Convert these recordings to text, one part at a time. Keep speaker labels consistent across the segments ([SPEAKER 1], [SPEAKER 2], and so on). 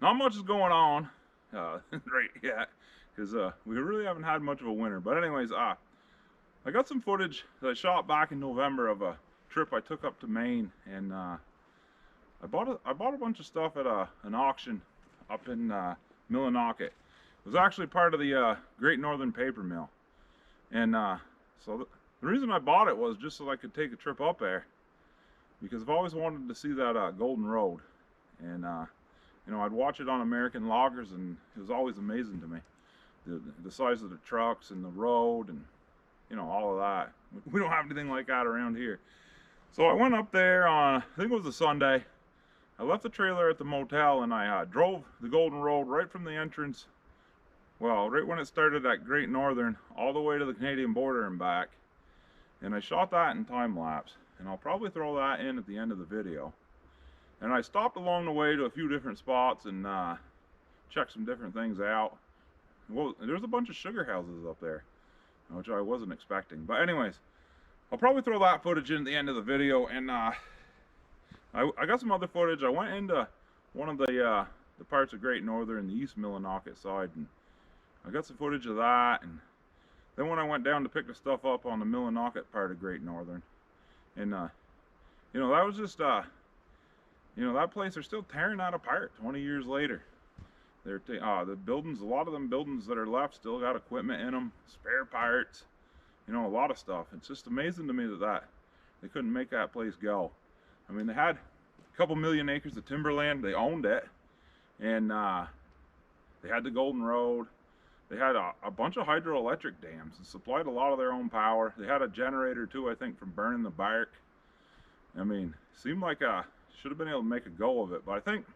[SPEAKER 1] not much is going on right yet because we really haven't had much of a winter. But anyways, I got some footage that I shot back in November of a trip I took up to Maine, and I bought a bunch of stuff at an auction up in Millinocket. It was actually part of the Great Northern Paper Mill, and so the reason I bought it was just so I could take a trip up there, because I've always wanted to see that Golden Road, and you know, I'd watch it on American loggers, and it was always amazing to me, the size of the trucks and the road, and you know, all of that. We don't have anything like that around here. So I went up there on, I think it was a Sunday. I left the trailer at the motel, and I drove the Golden Road right from the entrance, well, right when it started at Great Northern, all the way to the Canadian border and back. And I shot that in time lapse, and I'll probably throw that in at the end of the video. And I stopped along the way to a few different spots and checked some different things out. Well, there's a bunch of sugar houses up there, which I wasn't expecting. But anyways, I'll probably throw that footage in at the end of the video. And I got some other footage. I went into one of the parts of Great Northern, the East Millinocket side, and I got some footage of that. And then when I went down to pick the stuff up on the Millinocket part of Great Northern, and you know, that was just you know, that place, they're still tearing that apart 20 years later. They're the buildings, a lot of them buildings that are left still got equipment in them, spare parts, you know, a lot of stuff. It's just amazing to me that they couldn't make that place go. I mean, they had a couple million acres of timberland, they owned it, and they had the Golden Road. They had a bunch of hydroelectric dams and supplied a lot of their own power. They had a generator too, I think, from burning the bark. I mean, seemed like should have been able to make a go of it, but I think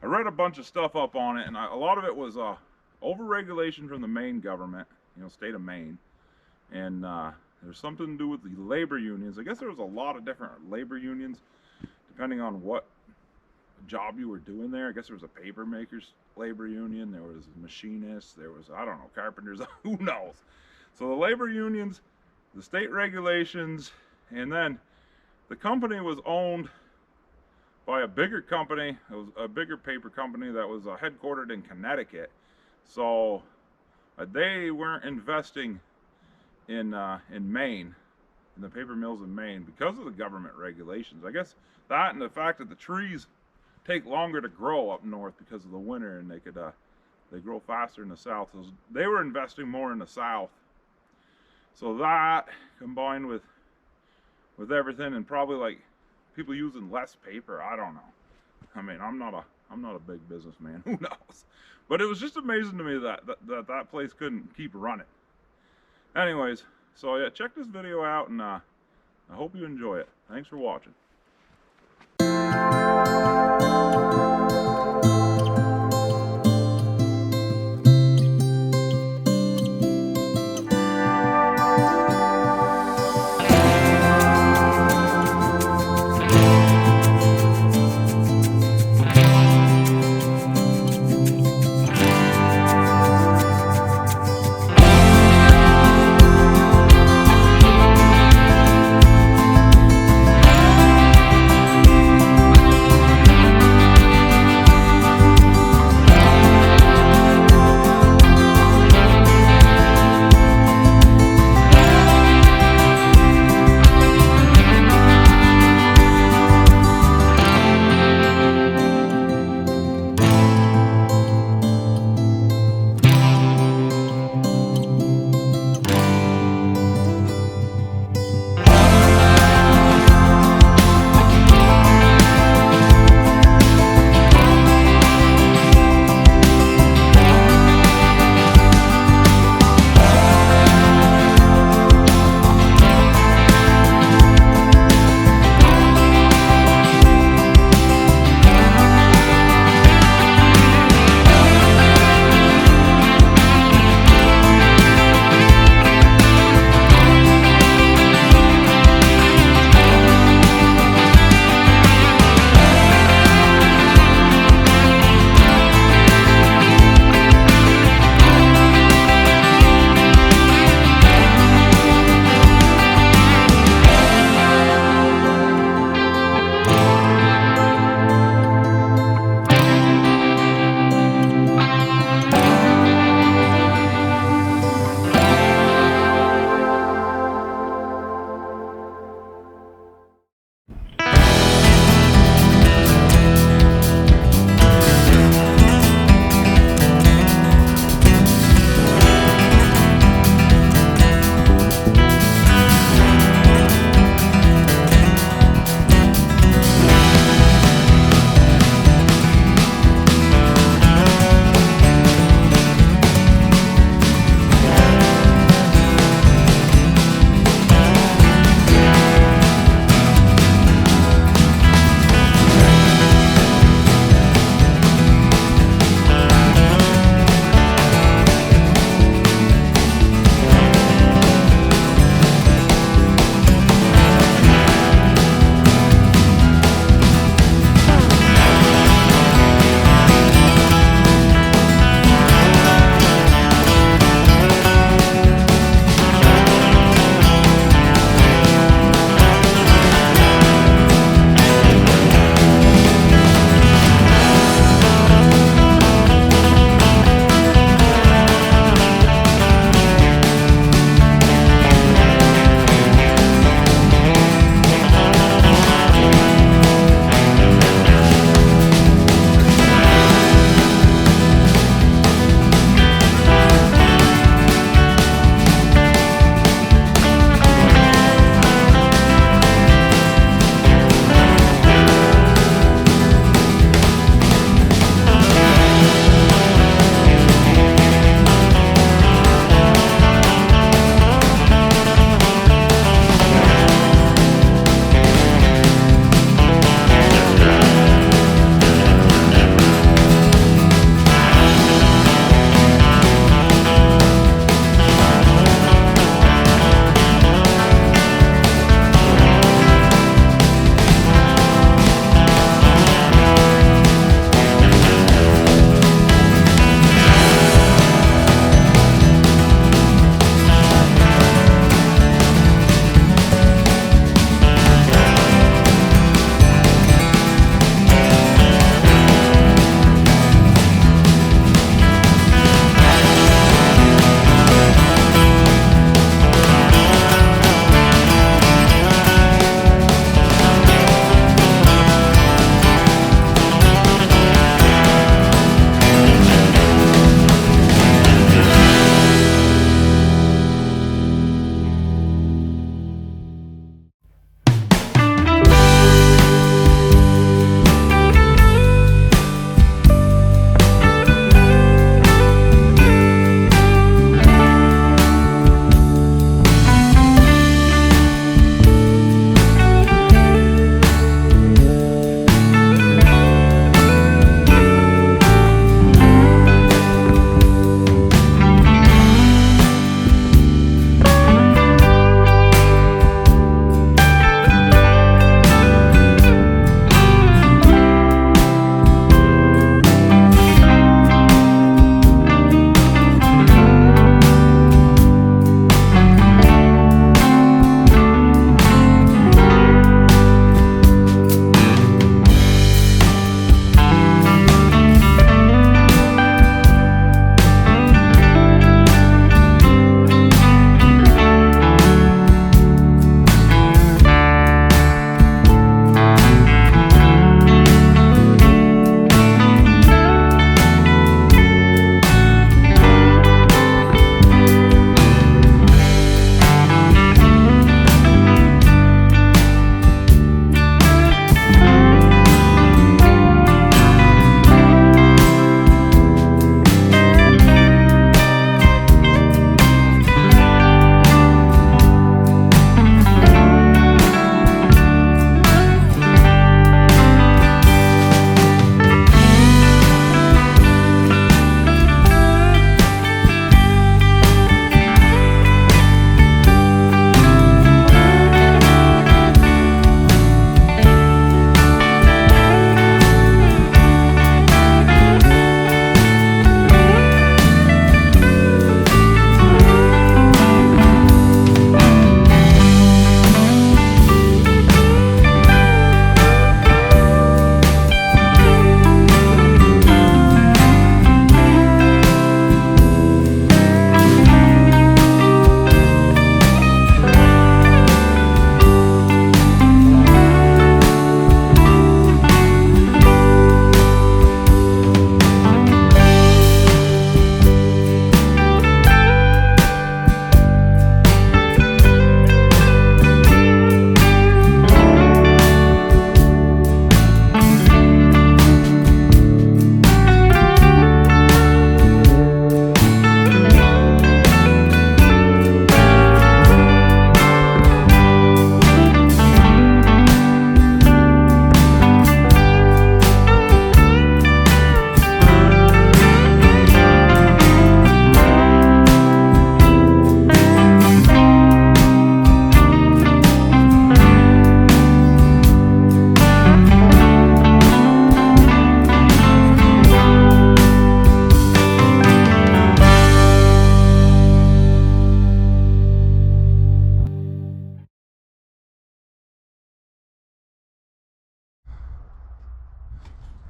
[SPEAKER 1] I read a bunch of stuff up on it, and a lot of it was over-regulation from the Maine government, you know, state of Maine, and there's something to do with the labor unions. I guess there was a lot of different labor unions depending on what job you were doing there. I guess there was a paper makers labor union, there was machinists, there was, I don't know, carpenters, who knows. So the labor unions, the state regulations, and then the company was owned by a bigger company. It was a bigger paper company that was headquartered in Connecticut. So they weren't investing in Maine, in the paper mills in Maine, because of the government regulations. I guess that, and the fact that the trees take longer to grow up north because of the winter, and they grow faster in the south. So they were investing more in the south. So that, combined with everything, and probably like people using less paper, I don't know. I mean, I'm not a big businessman, who knows? But it was just amazing to me that place couldn't keep running. Anyways, so yeah, check this video out, and I hope you enjoy it. Thanks for watching.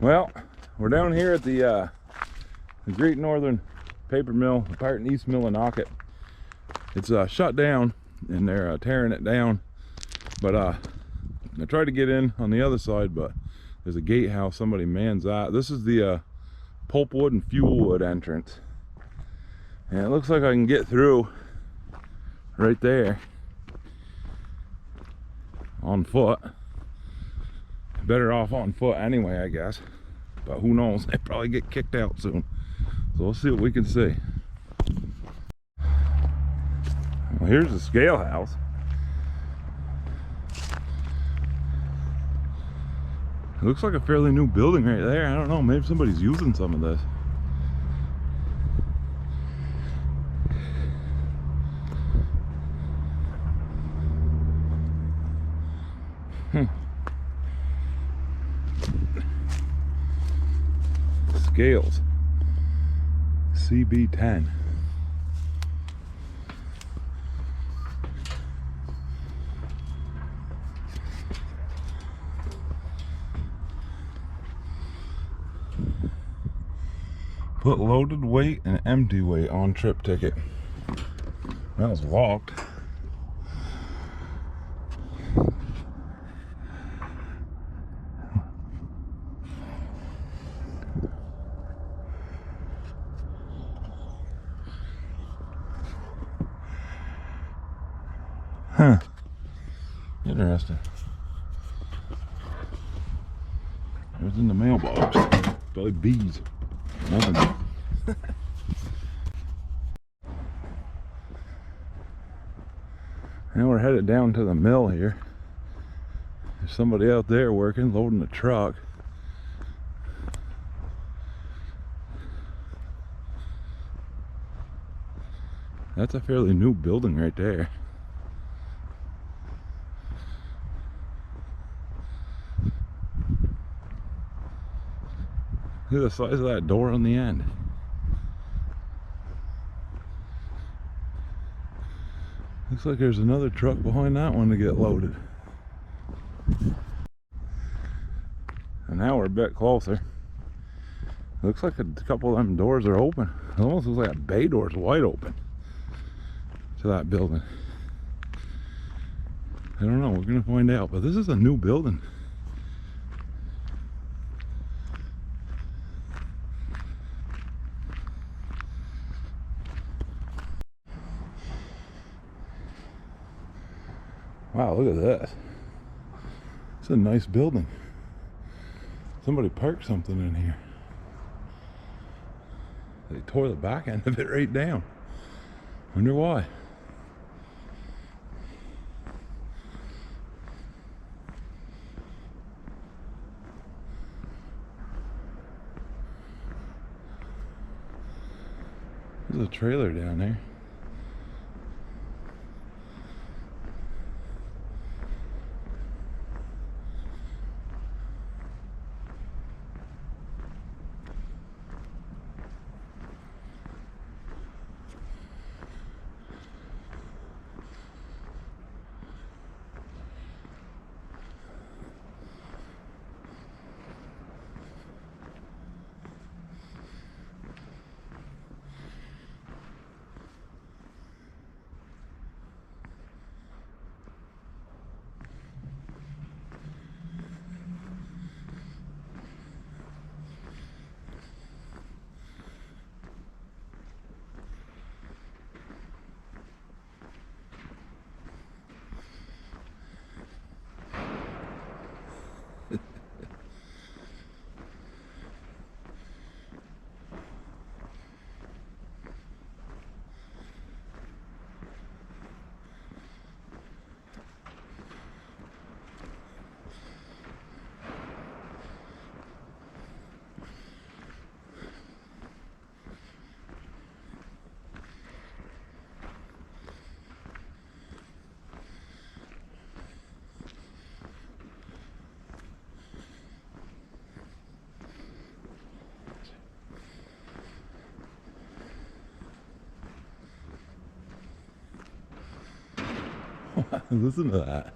[SPEAKER 1] Well, we're down here at the Great Northern Paper Mill, part in East Millinocket. It's shut down and they're tearing it down. But I tried to get in on the other side, but there's a gatehouse, somebody mans that. This is the pulpwood and fuelwood entrance. And it looks like I can get through right there on foot. Better off on foot anyway, I guess. But who knows, they probably get kicked out soon. So we'll see what we can see. Well, here's the scale house. It looks like a fairly new building right there. I don't know, maybe somebody's using some of this. Scales. CB10. Put loaded weight and empty weight on trip ticket. That was locked. Huh. Interesting. It was in the mailbox. Probably bees. Nothing. Now we're headed down to the mill here. There's somebody out there working, loading a truck. That's a fairly new building right there. Look at the size of that door on the end. Looks like there's another truck behind that one to get loaded. And now we're a bit closer. Looks like a couple of them doors are open. It almost looks like a bay door's wide open to that building. I don't know, we're gonna find out, but this is a new building. Wow, look at this. It's a nice building. Somebody parked something in here. They tore the back end of it right down. Wonder why. There's a trailer down there. Listen to that.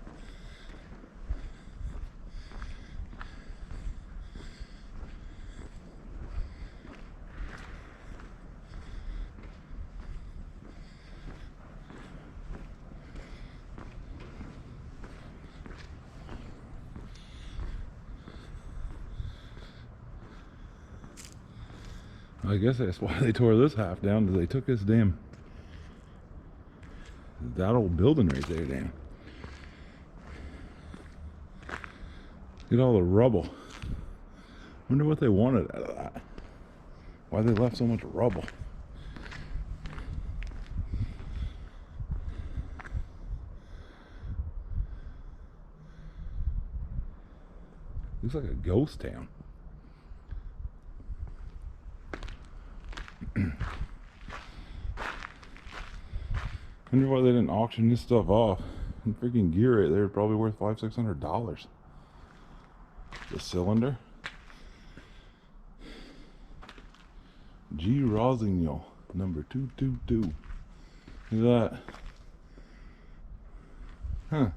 [SPEAKER 1] I guess that's why they tore this half down, because they took this damn, that old building right there down. Look at all the rubble. Wonder what they wanted out of that. Why they left so much rubble. Looks like a ghost town. Wonder why they didn't auction this stuff off. And freaking gear right there, probably worth $500–600. The cylinder. G. Rossignol, number 222. Look at that. Huh.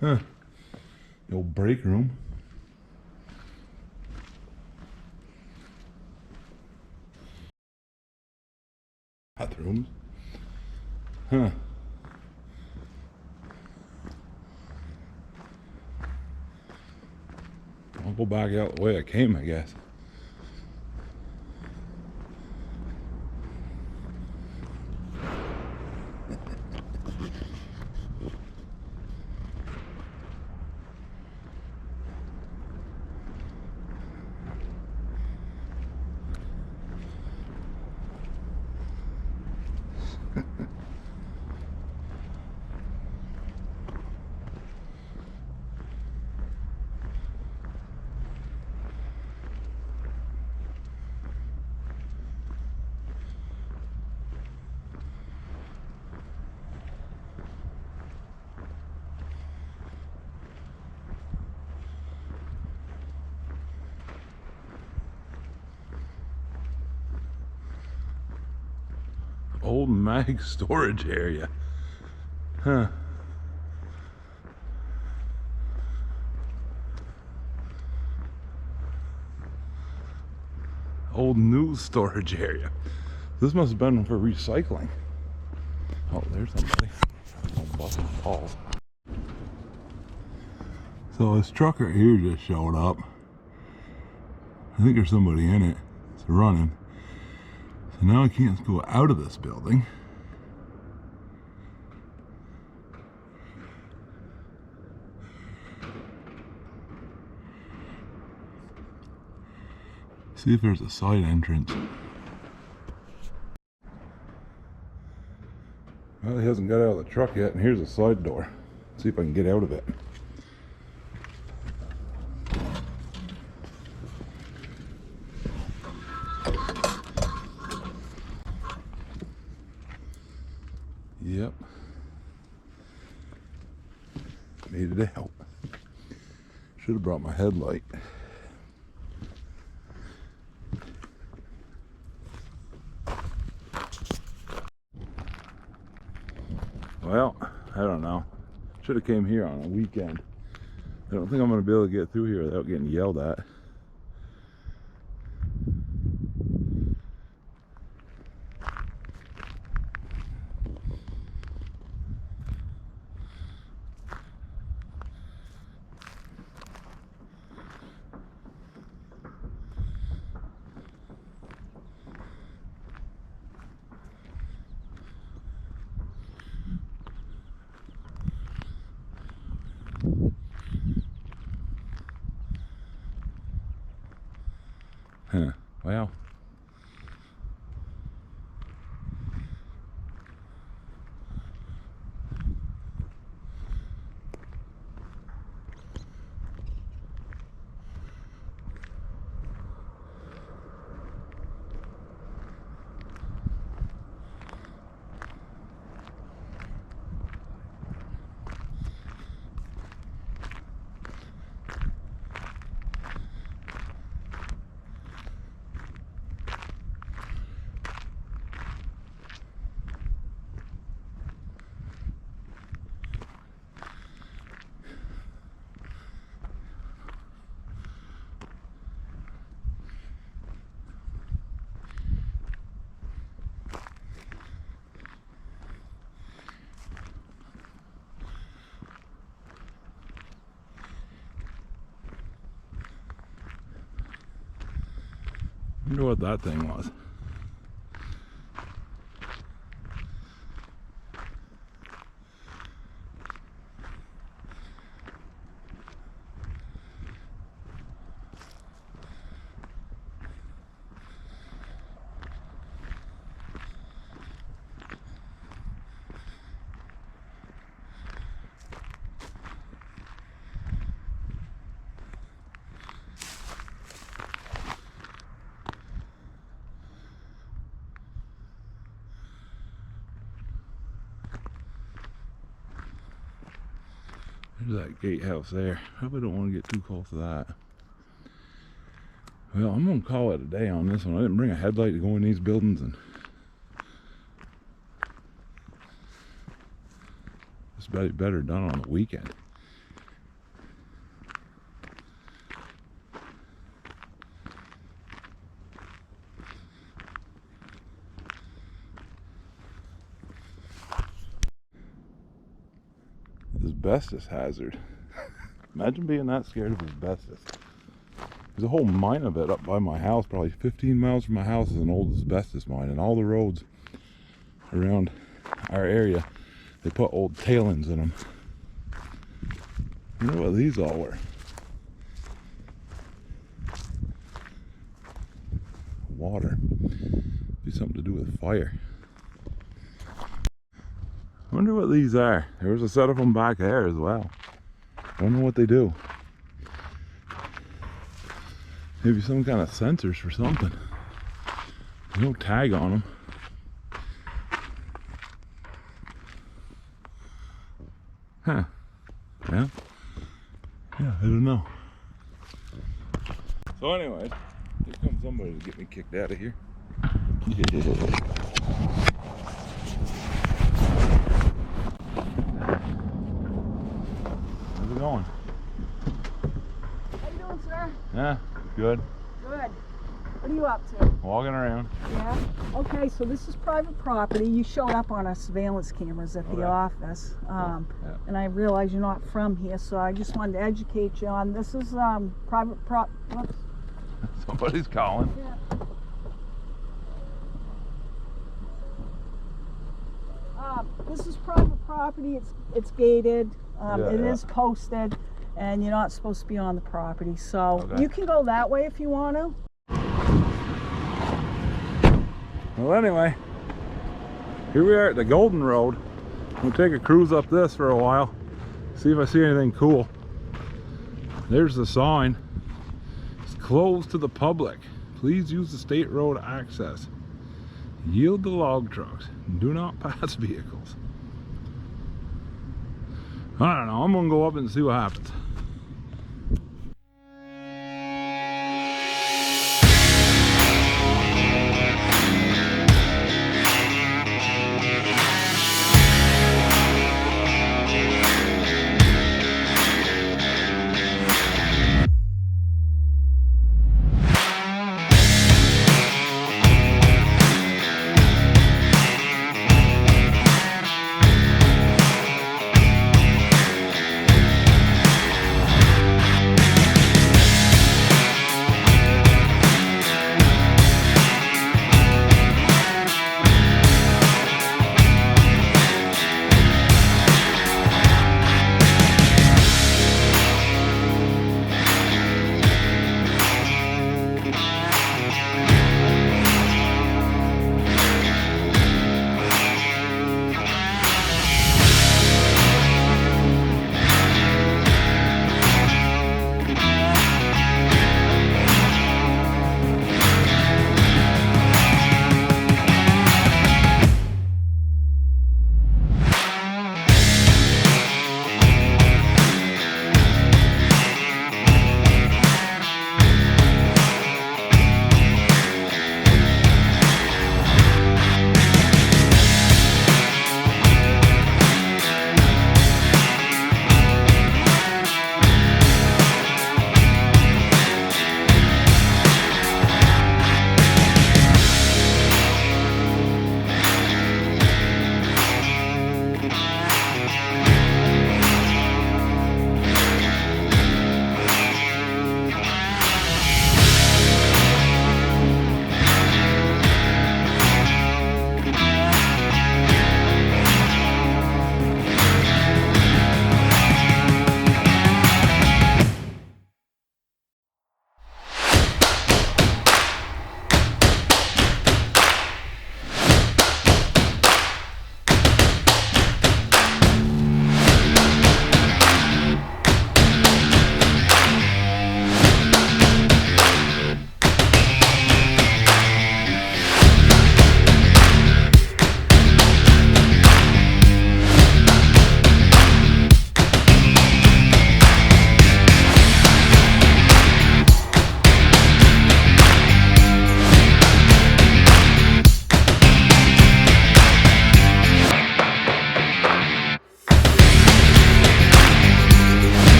[SPEAKER 1] Huh. The old break room. Bathrooms. Huh. I'll go back out the way I came, I guess. Old mag storage area. Huh. Old news storage area. This must have been for recycling. Oh, there's somebody. Oh, busting balls. So this truck right here just showed up. I think there's somebody in it. It's running. So now I can't go out of this building. See if there's a side entrance. Well, he hasn't got out of the truck yet, and here's a side door. See if I can get out of it. Yep. Made it out. Should have brought my headlight. Well, I don't know. Should have came here on a weekend. I don't think I'm going to be able to get through here without getting yelled at. Huh. Well. Wonder what that thing was. There's that gatehouse there. Probably don't want to get too close to that. Well, I'm going to call it a day on this one. I didn't bring a headlight to go in these buildings, and it's better done on the weekend. Asbestos hazard. Imagine being that scared of asbestos. There's a whole mine of it up by my house, probably 15 miles from my house is an old asbestos mine, and all the roads around our area, they put old tailings in them. I wonder what these all were. Water. Be something to do with fire. I wonder what these are. There was a set of them back there as well. I don't know what they do. Maybe some kind of sensors for something. There's no tag on them. Huh. Yeah. Yeah, I don't know. So anyway, here comes somebody to get me kicked out of here. How's it going?
[SPEAKER 2] How you doing, sir?
[SPEAKER 1] Yeah, good.
[SPEAKER 2] Good. What are you up to?
[SPEAKER 1] Walking around.
[SPEAKER 2] Yeah? Okay, so this is private property. You showed up on our surveillance cameras at the office.
[SPEAKER 1] Yeah.
[SPEAKER 2] And I realize you're not from here, so I just wanted to educate you on this is private whoops.
[SPEAKER 1] Somebody's calling.
[SPEAKER 2] Yeah. This is private property. It's gated. It is posted, and you're not supposed to be on the property. So you can go that way if you want to.
[SPEAKER 1] Well, anyway, here we are at the Golden Road. I'm gonna take a cruise up this for a while, see if I see anything cool. There's the sign. It's closed to the public. Please use the state road access. Yield to log trucks. Do not pass vehicles. I don't know. I'm gonna go up and see what happens.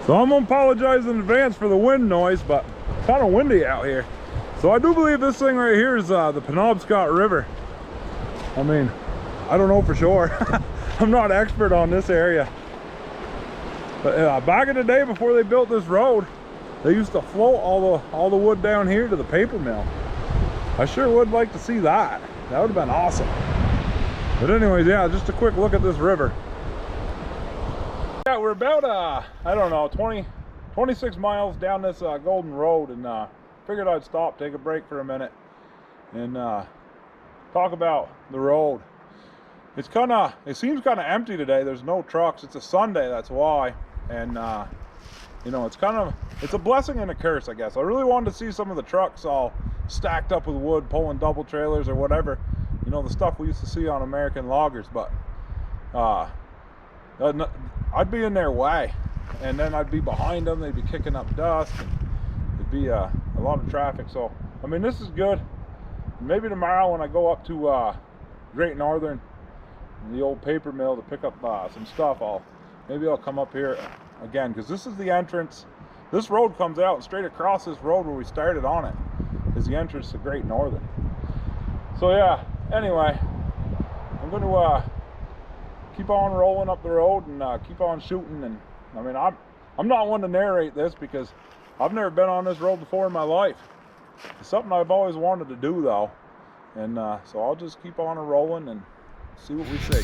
[SPEAKER 1] So I'm gonna apologize in advance for the wind noise, but it's kind of windy out here. So I do believe this thing right here is the Penobscot River. I mean, I don't know for sure. I'm not an expert on this area. But back in the day before they built this road, they used to float all the wood down here to the paper mill. I sure would like to see that. That would have been awesome. But anyways, yeah, just a quick look at this river. Yeah, we're about, I don't know, 26 miles down this Golden Road, and figured I'd stop, take a break for a minute, and talk about the road. It seems kind of empty today. There's no trucks. It's a Sunday, that's why. And you know, it's a blessing and a curse, I guess. I really wanted to see some of the trucks all stacked up with wood, pulling double trailers or whatever, you know, the stuff we used to see on American loggers. But I'd be in their way, and then I'd be behind them. They'd be kicking up dust, and it'd be a lot of traffic. So I mean, this is good. Maybe tomorrow when I go up to Great Northern, the old paper mill, to pick up some stuff, maybe I'll come up here again, because this is the entrance. This road comes out, and straight across this road where we started on it is the entrance to Great Northern. So yeah, anyway, I'm going to keep on rolling up the road and keep on shooting. And I mean, I'm not one to narrate this because I've never been on this road before in my life. It's something I've always wanted to do though, and so I'll just keep on rolling and see what we see.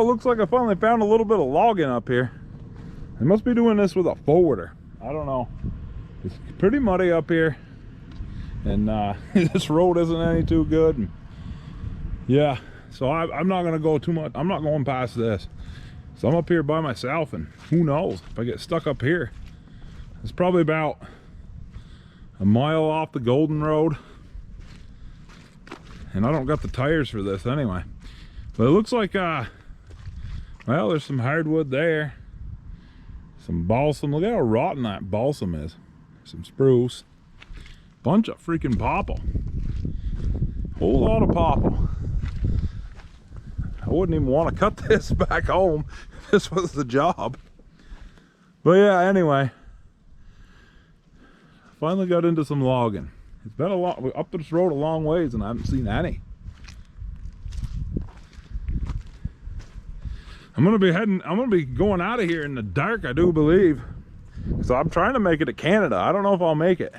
[SPEAKER 1] it looks like I finally found a little bit of logging up here. I must be doing this with a forwarder. I don't know. It's pretty muddy up here, and this road isn't any too good. And yeah, so I'm not gonna go too much. I'm not going past this. So I'm up here by myself, and who knows if I get stuck up here. It's probably about a mile off the Golden Road, and I don't got the tires for this anyway. But it looks like well, there's some hardwood there, some balsam. Look how rotten that balsam is. Some spruce, bunch of freaking popple, whole lot of popple. I wouldn't even want to cut this back home if this was the job. But yeah, anyway, finally got into some logging. It's been a lot up this road a long ways, and I haven't seen any. I'm gonna be going out of here in the dark, I do believe. So I'm trying to make it to Canada. I don't know if I'll make it.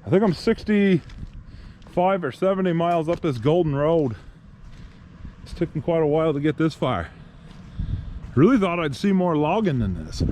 [SPEAKER 1] I think I'm 65 or 70 miles up this Golden Road. It's taken quite a while to get this far. Really thought I'd see more logging than this.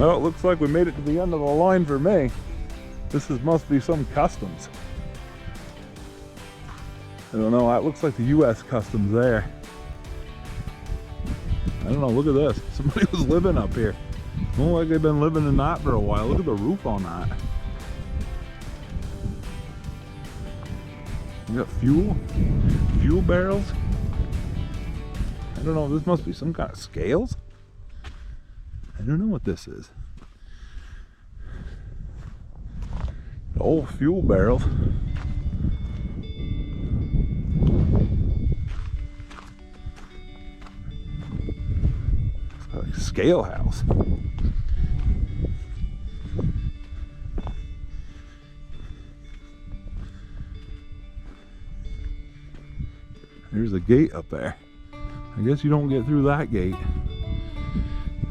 [SPEAKER 1] Well, it looks like we made it to the end of the line for me. Must be some customs. I don't know, that looks like the U.S. customs there. I don't know, look at this. Somebody was living up here. Looks like they've been living in that for a while. Look at the roof on that. You got fuel barrels. I don't know, this must be some kind of scales. I don't know what this is. Old fuel barrels. It's like a scale house. There's a gate up there. I guess you don't get through that gate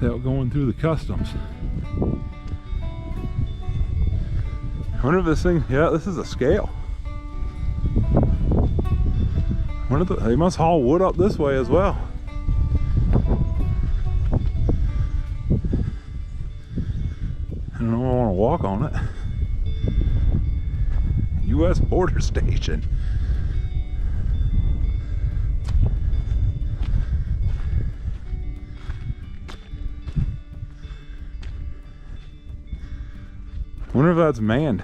[SPEAKER 1] without going through the customs. I wonder if this thing, yeah, this is a scale. I wonder if they must haul wood up this way as well. I don't know if I want to walk on it. U.S. border station. I wonder if that's manned.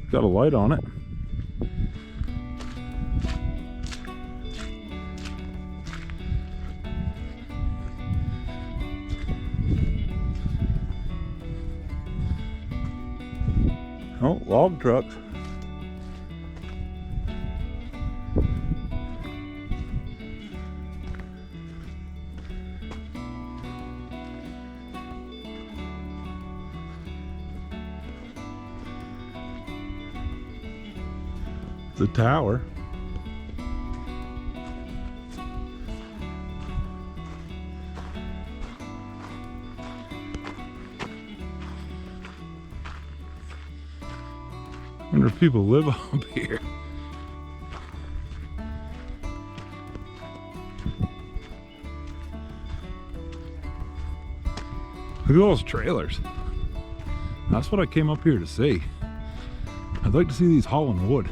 [SPEAKER 1] Got a light on it. Oh, log trucks. The tower. I wonder if people live up here. Look at those trailers. That's what I came up here to see. I'd like to see these hauling wood.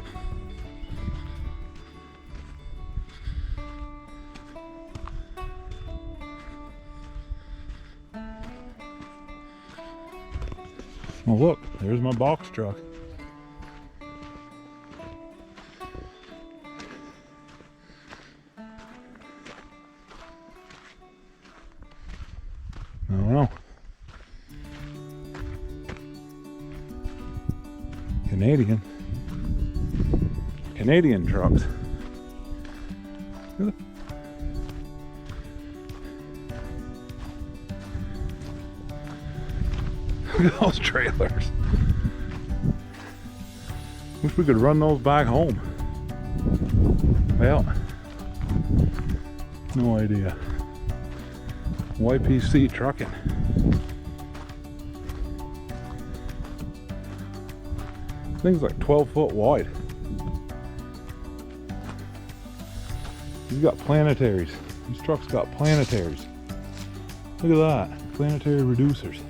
[SPEAKER 1] Well, look, there's my box truck. I don't know. Canadian trucks. Look at those trailers. Wish we could run those back home. Well, no idea. YPC trucking. Thing's like 12 foot wide. He's got planetaries. These trucks got planetaries. Look at that. Planetary reducers.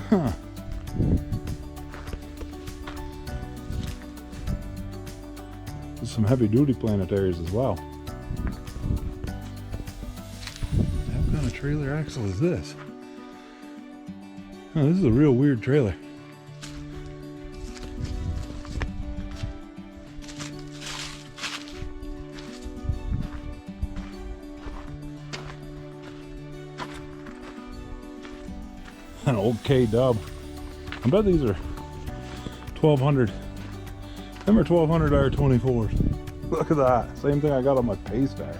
[SPEAKER 1] Huh. There's some heavy duty planetaries as well. What kind of trailer axle is this? Oh, this is a real weird trailer. An old K-dub. I bet these are 1200. Them are 1200 R24s. Look at that. Same thing I got on my Paystar.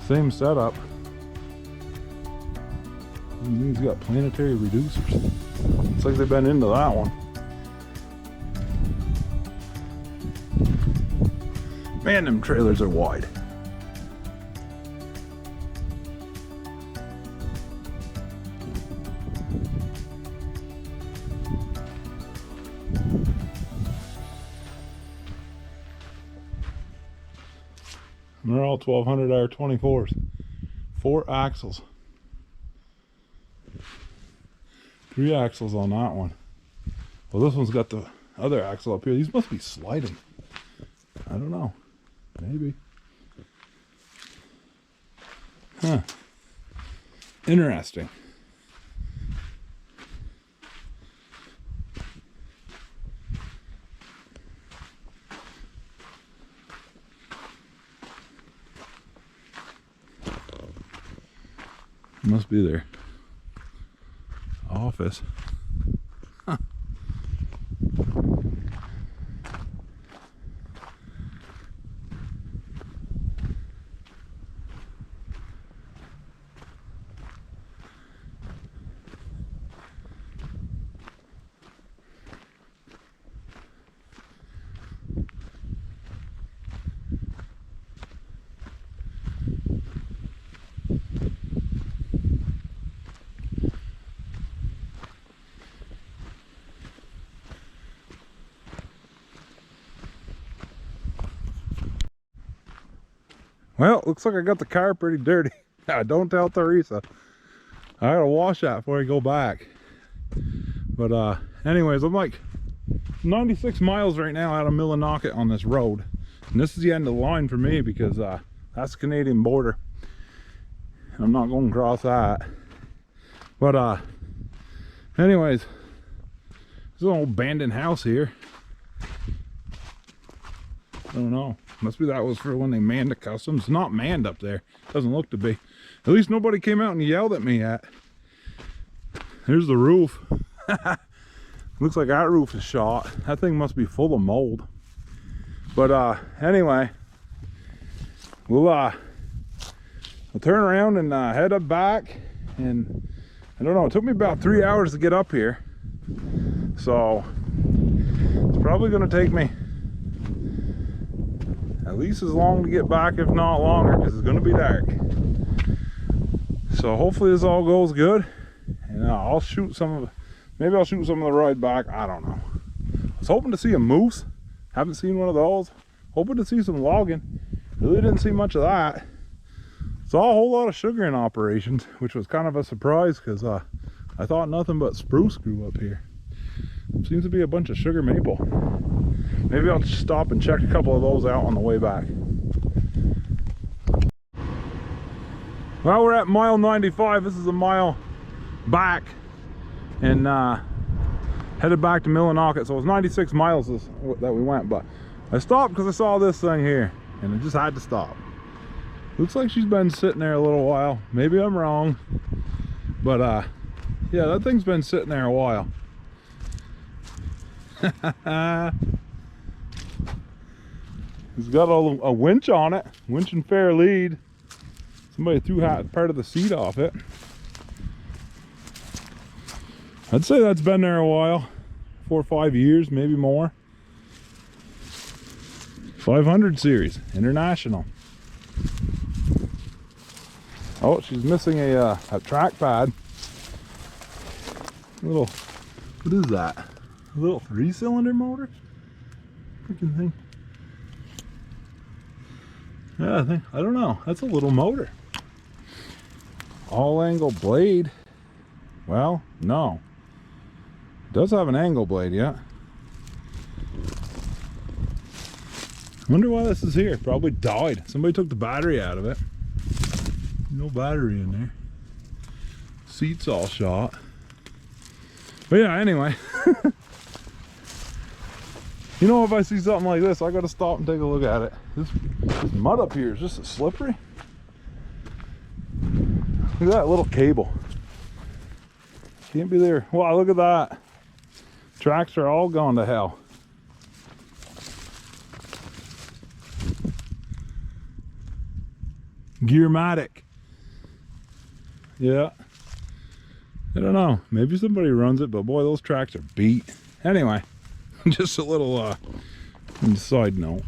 [SPEAKER 1] Same setup. These got planetary reducers. Looks like they've been into that one. Man, them trailers are wide. They're all 1200 R24s. 4 axles. 3 axles on that one. Well, this one's got the other axle up here. These must be sliding. I don't know. Maybe. Huh. Interesting. Must be their office. Huh. Well, looks like I got the car pretty dirty. Don't tell Teresa. I gotta wash that before I go back. But anyways, I'm like 96 miles right now out of Millinocket on this road. And this is the end of the line for me because that's the Canadian border. I'm not going across that. But anyways, there's an old abandoned house here. I don't know. Must be that was for when they manned the customs. It's not manned up there. Doesn't look to be. At least nobody came out and yelled at me yet. There's the roof. Looks like that roof is shot. That thing must be full of mold. But anyway, we'll turn around and head up back. And I don't know, it took me about 3 hours to get up here. So it's probably gonna take me at least as long to get back, if not longer, because it's going to be dark. So hopefully this all goes good, and I'll shoot some of, maybe I'll shoot some of the ride back. I don't know. I was hoping to see a moose. Haven't seen one of those. Hoping to see some logging. Really didn't see much of that. Saw a whole lot of sugaring operations, which was kind of a surprise because I thought nothing but spruce grew up here. Seems to be a bunch of sugar maple. Maybe I'll just stop and check a couple of those out on the way back. Well, we're at mile 95. This is a mile back and headed back to Millinocket. So it was 96 miles that we went, but I stopped because I saw this thing here and I just had to stop. Looks like she's been sitting there a little while. Maybe I'm wrong, but yeah, that thing's been sitting there a while. It's got a winch on it, winch and fair lead. Somebody threw part of the seat off it. I'd say that's been there a while, 4 or 5 years, maybe more. 500 series, international. Oh, she's missing a trackpad. Little, what is that? A little 3-cylinder motor? Freaking thing. Yeah, I don't know. That's a little motor. All angle blade. Well, no. It does have an angle blade, yeah. Wonder why this is here. Probably died. Somebody took the battery out of it. No battery in there. Seat's all shot. But yeah, anyway. You know, if I see something like this, I gotta stop and take a look at it. This mud up here is just as slippery. Look at that little cable. Can't be there. Wow, look at that. Tracks are all gone to hell. Gearmatic. Yeah. I don't know. Maybe somebody runs it, but boy, those tracks are beat. Anyway, just a little side note.